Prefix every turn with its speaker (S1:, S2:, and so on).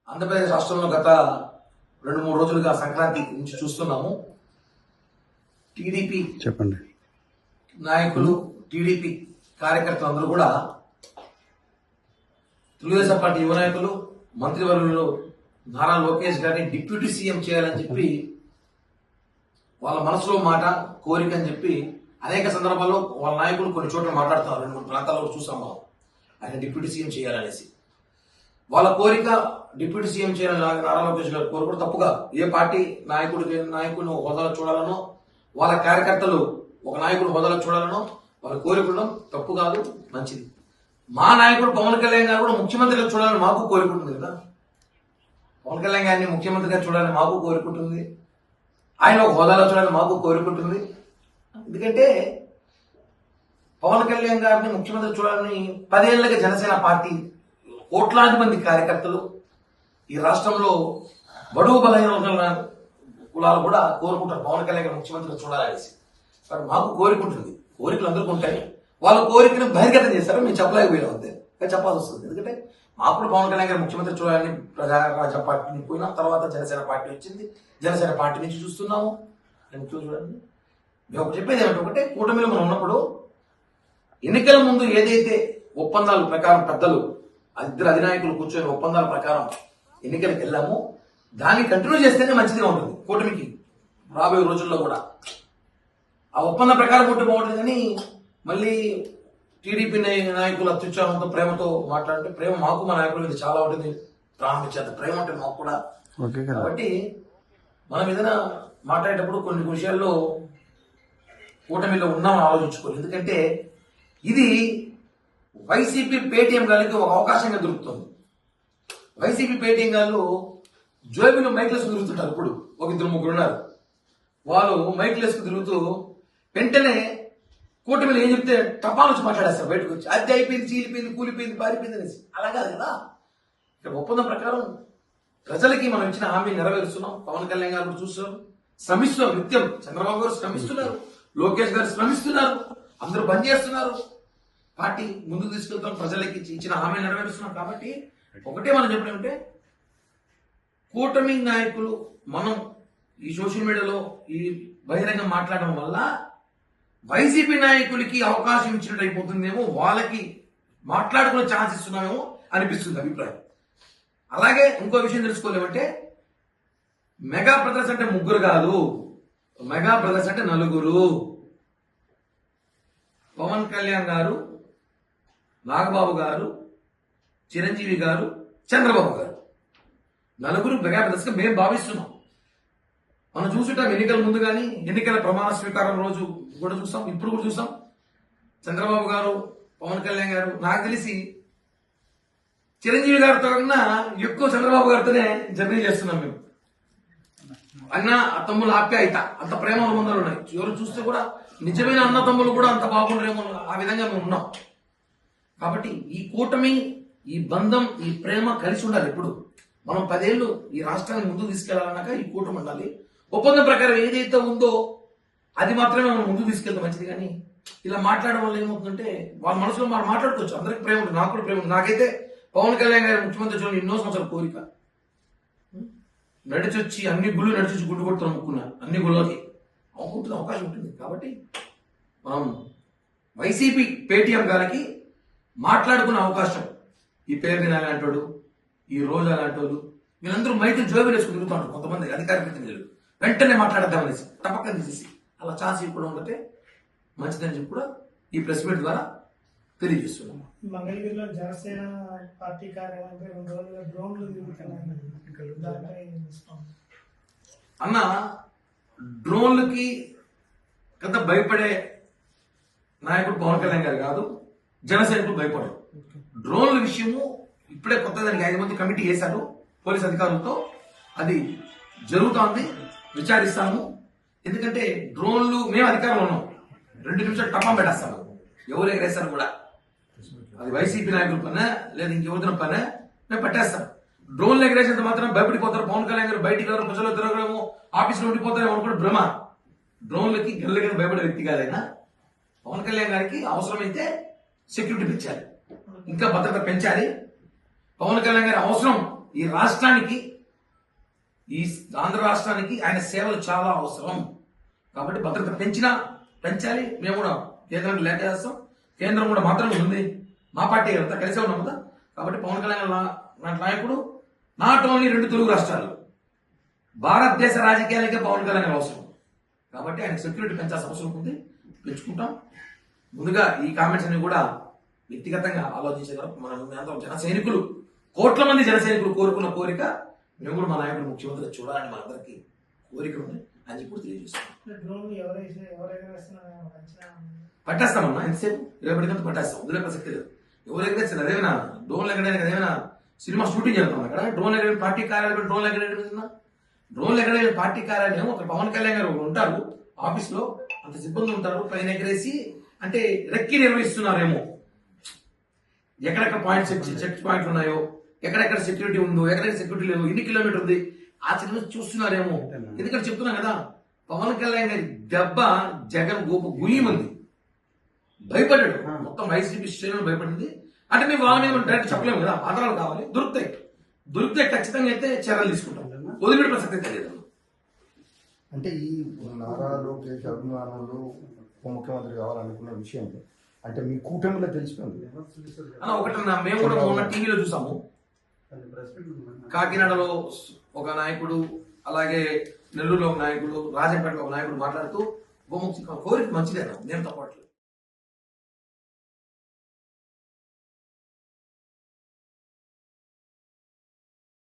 S1: ఆంధ్రప్రదేశ్ రాష్ట్రంలో గత 2-3 రోజులుగా సంక్రాంతి నుంచి చూస్తున్నాము. టీడీపీ
S2: చెప్పండి
S1: నాయకులు, టీడీపీ కార్యకర్తలు అందరూ కూడా తెలుగుదేశం పార్టీ యువ నాయకులు, మంత్రివర్యులు నారా లోకేష్ గారిని డిప్యూటీ సీఎం చేయాలని చెప్పి వాళ్ళ మనసులో మాట, కోరిక అని చెప్పి అనేక సందర్భాల్లో వాళ్ళ నాయకులు కొన్ని చోట్ల మాట్లాడుతున్నారు. 2-3 ప్రాంతాల్లో చూసాం మనం ఆయన డిప్యూటీ సీఎం చేయాలనేసి. వాళ్ళ కోరిక డిప్యూటీ సీఎం చేయాలని నారా లోకేష్ గారు కోరుకోవడం తప్పుగా. ఏ పార్టీ నాయకుడిని హోదాలో చూడాలనో, వాళ్ళ కార్యకర్తలు ఒక నాయకుడు హోదాలో చూడాలనో వాళ్ళ కోరుకోవడం తప్పు కాదు, మంచిది. మా నాయకుడు పవన్ కళ్యాణ్ గారు కూడా ముఖ్యమంత్రిగా చూడాలని మాకు కోరుకుంటుంది కదా. పవన్ కళ్యాణ్ గారిని ముఖ్యమంత్రిగా చూడాలని మాకు కోరుకుంటుంది, ఆయన ఒక హోదాలో చూడాలని మాకు కోరుకుంటుంది. ఎందుకంటే పవన్ కళ్యాణ్ గారిని ముఖ్యమంత్రి చూడాలని 10 ఏళ్లుగా జనసేన పార్టీ కోట్లాది మంది కార్యకర్తలు ఈ రాష్ట్రంలో బడుగు బలహీన వర్గాల కులాలు కూడా కోరుకుంటారు పవన్ కళ్యాణ్ గారు ముఖ్యమంత్రిగా చూడాలనేసి. కాబట్టి మాకు కోరికుంటుంది, కోరికలు అందరికీ ఉంటాయి. వాళ్ళ కోరికను బహిర్గతం చేస్తారో మేము చెప్పలేకపోయినాం, అంతే చెప్పాల్సి వస్తుంది. ఎందుకంటే మాకు కూడా పవన్ కళ్యాణ్ గారు ముఖ్యమంత్రి చూడాలని ప్రజారాజ్య పార్టీ పోయినా, తర్వాత జనసేన పార్టీ వచ్చింది, జనసేన పార్టీ నుంచి చూస్తున్నాము. చూడండి, మేము ఒకటి చెప్పేది ఏమంటే, కూటమిలో మనం ఉన్నప్పుడు ఎన్నికల ముందు ఏదైతే ఒప్పందాల ప్రకారం పెద్దలు ఇద్దరు అధినాయకులు కూర్చొని ఒప్పందాల ప్రకారం ఎన్నికలకు వెళ్ళామో దాన్ని కంటిన్యూ చేస్తేనే మంచిదిగా ఉంటుంది కూటమికి రాబోయే రోజుల్లో కూడా. ఆ ఒప్పందం ప్రకారం ఉంటే బాగుంటుంది. కానీ మళ్ళీ టీడీపీ నాయకులు అత్యుత్సాహంతో, ప్రేమతో మాట్లాడితే, ప్రేమ మాకు మా నాయకుల మీద చాలా ఉంటుంది, ప్రాణం ఇచ్చేంత ప్రేమ ఉంటుంది మాకు కూడా. కాబట్టి మనం ఏదైనా మాట్లాడేటప్పుడు కొన్ని విషయాల్లో కూటమిలో ఉన్నామని ఆలోచించుకోవాలి. ఎందుకంటే ఇది వైసీపీ పేటీఎం గారికి ఒక అవకాశంగా దొరుకుతుంది. వైసీపీ పేటీఎం గారు జోబీలో మైక్లెస్ తిరుగుతుంటారు. ఇప్పుడు ఒక 2-3 ఉన్నారు, వాళ్ళు మైక్లెస్ తిరుగుతూ వెంటనే కూటమిలో ఏం చెప్తే టపాలు వచ్చి మాట్లాడేస్తారు బయటకు వచ్చి, అది అయిపోయింది, చీలిపోయింది, కూలిపోయింది, పారిపోయింది అనేసి. అలా కాదు కదా. ఇక్కడ ఒప్పందం ప్రకారం ప్రజలకి మనం ఇచ్చిన హామీ నెరవేరుస్తున్నాం. పవన్ కళ్యాణ్ గారు చూస్తున్నాం, శ్రమిస్తున్నాం నిత్యం. చంద్రబాబు గారు శ్రమిస్తున్నారు, లోకేష్ గారు శ్రమిస్తున్నారు, అందరూ పనిచేస్తున్నారు, పార్టీ ముందుకు తీసుకెళ్తాం, ప్రజలకి ఇచ్చిన హామీ నెరవేరుస్తున్నాం. కాబట్టి ఒకటే మనం చెప్పలేమంటే, కూటమి నాయకులు మనం ఈ సోషల్ మీడియాలో ఈ బహిరంగ మాట్లాడడం వల్ల వైసీపీ నాయకులకి అవకాశం ఇచ్చినట్టు అయిపోతుందేమో, వాళ్ళకి మాట్లాడుకునే ఛాన్స్ ఇస్తున్నామేమో అనిపిస్తుంది అభిప్రాయం. అలాగే ఇంకో విషయం తెలుసుకోలేమంటే, మెగా బ్రదర్స్ అంటే 3 కాదు, మెగా బ్రదర్స్ అంటే 4. పవన్ కళ్యాణ్ గారు, నాగబాబు గారు, చిరంజీవి గారు, చంద్రబాబు గారు 4 మెగా బ్రదర్స్ గా మేము భావిస్తున్నాం. మనం చూసుంటాం ఎన్నికల ముందు కానీ, ఎన్నికల ప్రమాణ స్వీకారం రోజు కూడా చూస్తాం, ఇప్పుడు కూడా చూస్తాం. చంద్రబాబు గారు, పవన్ కళ్యాణ్ గారు, నాకు తెలిసి చిరంజీవి గారితో కన్నా ఎక్కువ చంద్రబాబు గారితోనే జర్నీ చేస్తున్నాం మేము. అన్న తమ్ముల ఆప్యాయత, అంత ప్రేమ బంధాలు ఉన్నాయి. ఎవరు చూస్తే కూడా నిజమైన అన్న తమ్ములు కూడా అంత బాగుండరేమో, ఆ విధంగా మేము ఉన్నాం. కాబట్టి ఈ కూటమి, ఈ బంధం, ఈ ప్రేమ కలిసి ఉండాలి. ఎప్పుడు మనం 10 ఏళ్ళు ఈ రాష్ట్రాన్ని ముందుకు తీసుకెళ్లాలన్నాక ఈ కూటమి ఉండాలి. ఒప్పందం ప్రకారం ఏదైతే ఉందో అది మాత్రమే మనం ముందుకు తీసుకెళ్తే మంచిది. కానీ ఇలా మాట్లాడడం వల్ల ఏమవుతుందంటే, వాళ్ళ మనసులో మనం మాట్లాడుకోవచ్చు, అందరికి ప్రేమ ఉంటుంది, నాకు కూడా ప్రేమ ఉంటుంది. నాకైతే పవన్ కళ్యాణ్ గారు ముఖ్యమంత్రి చూడండి ఎన్నో సంవత్సరాల కోరిక. నడిచొచ్చి అన్ని గుళ్ళు నడిచొచ్చి గుడ్డు కొడుతూ నమ్ముకున్నా, అన్ని గుళ్ళకి అమ్ముకుంటున్న అవకాశం ఉంటుంది. కాబట్టి మనం వైసీపీ పేటీఎం గారికి మాట్లాడుకునే అవకాశం, ఈ పేరు అలాంటోడు, ఈ రోజు అలాంటోడు, వీళ్ళందరూ మైకులు జోబీలు వేసుకుని తిరుగుతాడు. కొంతమంది అధికార ప్రతినిధులు వెంటనే మాట్లాడద్దామనేసి తప్పక తీసేసి అలా ఛాన్స్ ఇప్పుడు ఉంటే మంచిదని చెప్పి కూడా ఈ ప్రెస్ మీట్ ద్వారా తెలియజేస్తున్నాం.
S3: మంగళగిరిలో జనసేన పార్టీ కార్యాలయంపై 2 రోజులుగా డ్రోన్లు తిరుగుతున్నాయి.
S1: అన్న, డ్రోన్లకి కొంత భయపడే నాయకుడు పవన్ కళ్యాణ్ గారు కాదు, జనసైనికులు భయపడరు. డ్రోన్ల విషయము ఇప్పుడే కొత్త దానికి 5 మంది కమిటీ వేశారు పోలీస్ అధికారులతో, అది జరుగుతోంది, విచారిస్తాము. ఎందుకంటే డ్రోన్లు మేము అధికారంలో ఉన్నాం, 2 నిమిషాలు టపం పెట్టేస్తాము, ఎవరు ఎగరేస్తారు కూడా. అది వైసీపీ నాయకుల పనే లేదా ఇంకెవరిన పనే, మేము పట్టేస్తాం. డ్రోన్లు ఎగరేసేంత మాత్రం భయపడిపోతారు. పవన్ కళ్యాణ్ గారు బయటికి ఎవరు ప్రజలు తిరగడము, ఆఫీసులో ఉండిపోతారేమో అనుకుంటే భ్రమ. డ్రోన్లకి గెల్లకి భయపడే వ్యక్తి కాదైనా. పవన్ కళ్యాణ్ గారికి అవసరమైతే సెక్యూరిటీ పెంచాలి, ఇంకా భద్రత పెంచాలి. పవన్ కళ్యాణ్ గారి అవసరం ఈ రాష్ట్రానికి, ఈ ఆంధ్ర రాష్ట్రానికి ఆయన సేవలు చాలా అవసరం. కాబట్టి భద్రత పెంచాలి. మేము కూడా కేంద్రానికి లేఖ చేస్తాం. కేంద్రం కూడా మాత్రమే ఉంది, మా పార్టీ అంతా కలిసే ఉన్నాం కదా. కాబట్టి పవన్ కళ్యాణ్ లాంటి నాయకుడు నాట్ ఓన్లీ 2 తెలుగు రాష్ట్రాలు, భారతదేశ రాజకీయాలకే పవన్ కళ్యాణ్ అవసరం. కాబట్టి ఆయన సెక్యూరిటీ పెంచాల్సిన అవసరం ఉంది, పెంచుకుంటాం. ముందుగా ఈ కామెంట్స్ అన్ని కూడా వ్యక్తిగతంగా ఆలోచించగలం. మనం జన సైనికులు, కోట్ల మంది జన సైనికులు కోరుకున్న కోరిక, మేము కూడా మా నాయకుడు ముఖ్యమంత్రి చూడాలని మా అందరికీ కోరిక ఉంది అని చెప్పి తెలియజేస్తాం.
S3: డ్రోన్లు ఎవరైనా వేస్తున్నారో అంచనా
S1: పట్టేస్తామన్నా, ఎంతసేపు 20 గంటలు పట్టేస్తాం, వదిలే ప్రసక్తి లేదు. ఎవరు ఎగరేస్తారు? అదేమైనా డ్రోన్ ఎగరడానికి అదేమైనా సినిమా షూటింగ్ చేస్తాం అక్కడ? డ్రోన్ ఎగరే పార్టీ కార్యాలయం, డ్రోన్ ఎగరేయడం, డ్రోన్ ఎగరే పార్టీ కార్యాలయం ఒక పవన్ కళ్యాణ్ గారు ఉంటారు ఆఫీస్ లో, అంత సిబ్బంది ఉంటారు, పైన ఎగరేసి అంటే రెక్కి నిర్వహిస్తున్నారేమో. ఎక్కడెక్కడ పాయింట్స్ చెక్ పాయింట్లు ఉన్నాయో, ఎక్కడెక్కడ సెక్యూరిటీ ఉందో, ఎక్కడెక్కడ సెక్యూరిటీ లేవు, ఎన్ని కిలోమీటర్ ఉంది, ఆ చిన్న చూస్తున్నారేమో. ఎందుకంటే చెప్తున్నాం కదా, పవన్ కళ్యాణ్ గారి దెబ్బ జగన్ గోపు గుయ్యమంది, భయపడ్డాడు. మొత్తం వైసీపీ శ్రేణులు భయపడింది. అంటే మేము వాళ్ళ మీద డైరెక్ట్ చెప్పలేము కదా, ఆధారాలు కావాలి. దొరికితే ఖచ్చితంగా అయితే చర్యలు తీసుకుంటాం, వదిలిపెట్టే ప్రసక్తి అయితే లేదు.
S2: అంటే ఈ నారా లోకేష్ అభిమానులు ఉప ముఖ్యమంత్రి కావాలనుకున్న విషయం అంటే మీ కూటమిలో తెలిసిపోయింది
S1: అన్న. ఒకటన్నా, మేము కూడా మొన్న టీవీలో చూసాము, కాకినాడలో ఒక నాయకుడు, అలాగే నెల్లూరులో ఒక నాయకుడు, రాజంపేటలో ఒక నాయకుడు మాట్లాడుతూ ఉప ముఖ్యమంత్రి కోరిక మంచిదేనా, నేను తప్పట్లేదు.